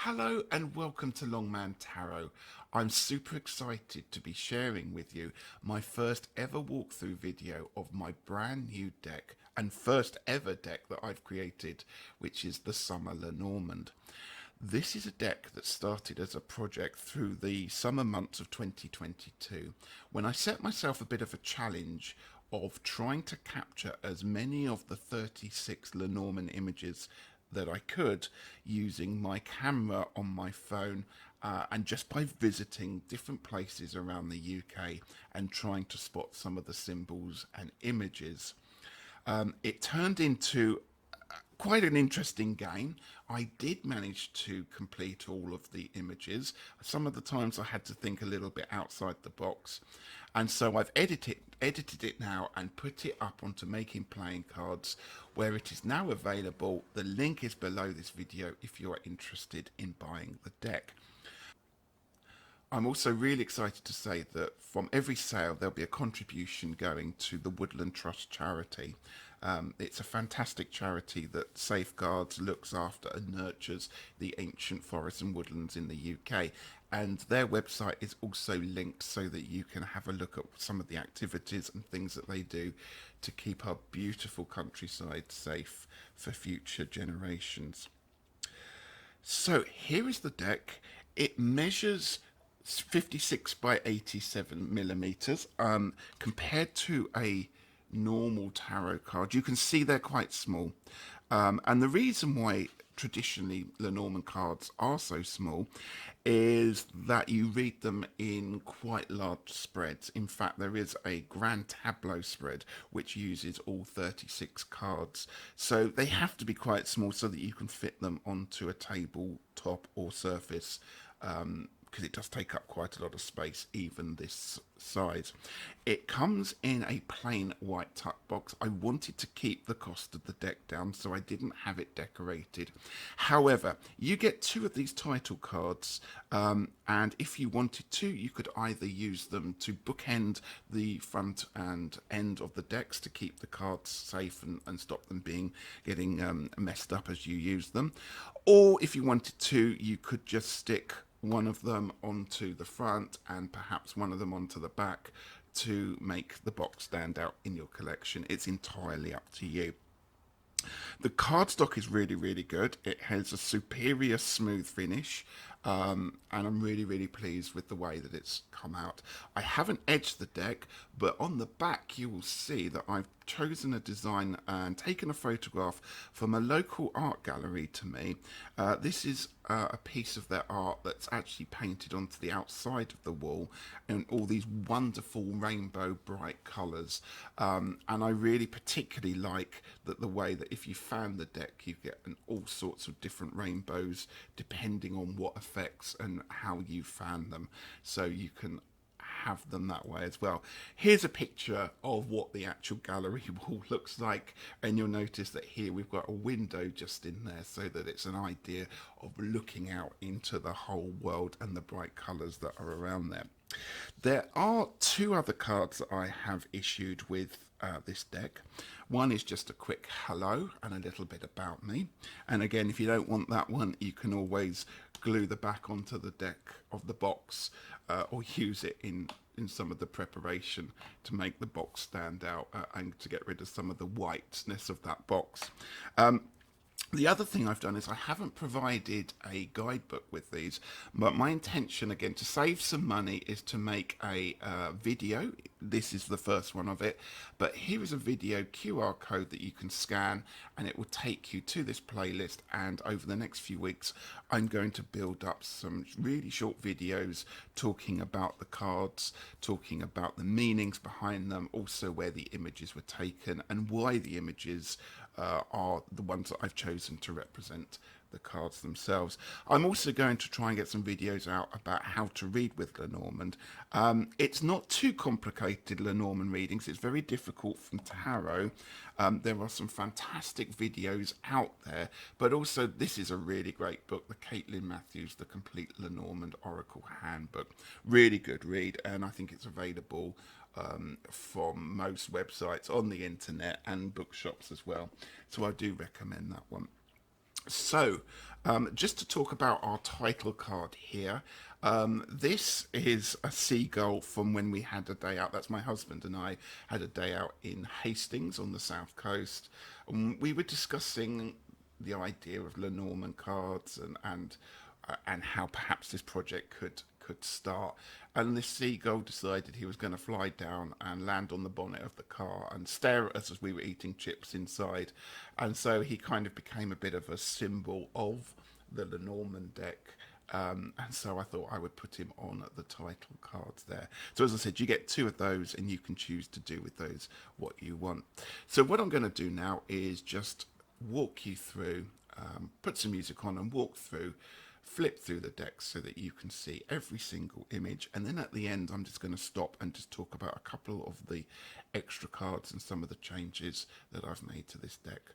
Hello and welcome to Longman Tarot. I'm super excited to be sharing with you my first ever walkthrough video of my brand new deck and first ever deck that I've created, which is the Summer Lenormand. This is a deck that started as a project through the summer months of 2022 when I set myself a bit of a challenge of trying to capture as many of the 36 Lenormand images that I could using my camera on my phone and just by visiting different places around the UK and trying to spot some of the symbols and images. It turned into quite an interesting game. I did manage to complete all of the images. Some of the times I had to think a little bit outside the box. And so I've edited it now and put it up onto Making Playing Cards, where it is now available. The link is below this video if you are interested in buying the deck. I'm also really excited to say that from every sale there'll be a contribution going to the Woodland Trust charity. It's a fantastic charity that safeguards, looks after and nurtures the ancient forests and woodlands in the UK, and their website is also linked so that you can have a look at some of the activities and things that they do to keep our beautiful countryside safe for future generations. So here is the deck. It measures 56 by 87 millimeters. Compared to a normal tarot card, you can see they're quite small. And the reason why traditionally Lenormand cards are so small is that you read them in quite large spreads. In fact, there is a grand tableau spread which uses all 36 cards. So they have to be quite small so that you can fit them onto a tabletop or surface, because it does take up quite a lot of space, even this size. It comes in a plain white tuck box. I wanted to keep the cost of the deck down, so I didn't have it decorated. However, you get two of these title cards, and if you wanted to, you could either use them to bookend the front and end of the decks to keep the cards safe and stop them getting messed up as you use them, or if you wanted to, you could just stick one of them onto the front and perhaps one of them onto the back to make the box stand out in your collection. It's entirely up to you. The cardstock is really, really good. It has a superior smooth finish, and I'm really, really pleased with the way that it's come out. I haven't edged the deck, but on the back you will see that I've chosen a design and taken a photograph from a local art gallery to me. This is a piece of their art that's actually painted onto the outside of the wall in all these wonderful rainbow bright colours, and I really particularly like that the way that if you fan the deck you get all sorts of different rainbows depending on what effects and how you fan them, so you can have them that way as well. Here's a picture of what the actual gallery wall looks like, and you'll notice that here we've got a window just in there so that it's an idea of looking out into the whole world and the bright colours that are around there. There are two other cards that I have issued with this deck. One is just a quick hello and a little bit about me, and again, if you don't want that one, you can always glue the back onto the deck of the box, or use it in some of the preparation to make the box stand out, and to get rid of some of the whiteness of that box. The other thing I've done is I haven't provided a guidebook with these, but my intention, again, to save some money, is to make a video. This is the first one of it, but here is a video QR code that you can scan and it will take you to this playlist, and over the next few weeks I'm going to build up some really short videos talking about the cards, talking about the meanings behind them, also where the images were taken and why the images are the ones that I've chosen to represent the cards themselves. I'm also going to try and get some videos out about how to read with Lenormand. It's not too complicated, Lenormand readings. It's very difficult from tarot. There are some fantastic videos out there, but also this is a really great book, the Caitlin Matthews, The Complete Lenormand Oracle Handbook. Really good read, and I think it's available from most websites on the internet and bookshops as well. So I do recommend that one. So Just to talk about our title card here. This is a seagull from when we had a day out. That's my husband and I had a day out in Hastings on the south coast. We were discussing the idea of Lenormand cards and how perhaps this project could start. And this seagull decided he was going to fly down and land on the bonnet of the car and stare at us as we were eating chips inside. And so he kind of became a bit of a symbol of the Lenormand deck. And so I thought I would put him on the title cards there. So as I said, you get two of those and you can choose to do with those what you want. So what I'm going to do now is just walk you through, put some music on and walk through, flip through the deck so that you can see every single image. And then at the end, I'm just going to stop and just talk about a couple of the extra cards and some of the changes that I've made to this deck.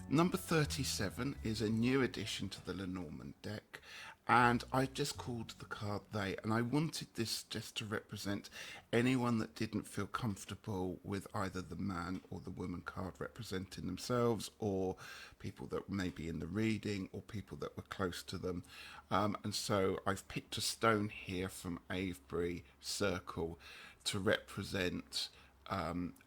Number 37 is a new addition to the Lenormand deck, and I just called the card They, and I wanted this just to represent anyone that didn't feel comfortable with either the man or the woman card representing themselves, or people that may be in the reading, or people that were close to them. And so I've picked a stone here from Avebury Circle to represent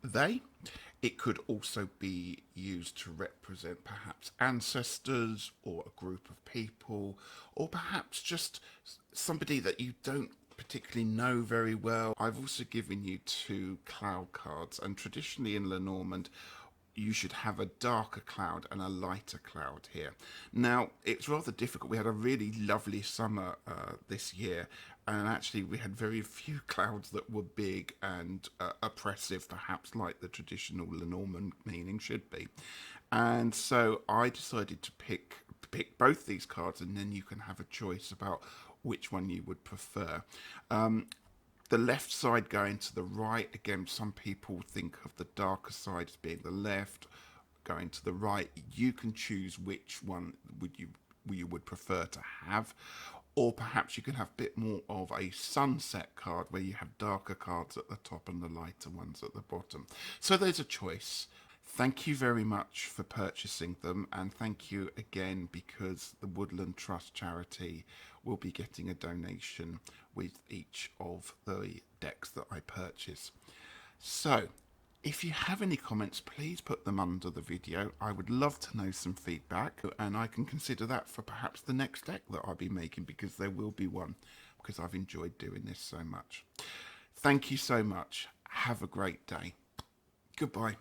they. It could also be used to represent perhaps ancestors or a group of people, or perhaps just somebody that you don't particularly know very well. I've also given you two cloud cards, and traditionally in Lenormand, you should have a darker cloud and a lighter cloud here. Now, it's rather difficult. We had a really lovely summer this year, and actually we had very few clouds that were big and oppressive, perhaps like the traditional Lenormand meaning should be. And so I decided to pick both these cards, and then you can have a choice about which one you would prefer. The left side going to the right, again, some people think of the darker side as being the left, going to the right. You can choose which one you would prefer to have, or perhaps you can have a bit more of a sunset card where you have darker cards at the top and the lighter ones at the bottom. So there's a choice. Thank you very much for purchasing them, and thank you again because the Woodland Trust charity will be getting a donation with each of the decks that I purchase. So, if you have any comments, please put them under the video. I would love to know some feedback, and I can consider that for perhaps the next deck that I'll be making, because there will be one, because I've enjoyed doing this so much. Thank you so much. Have a great day. Goodbye.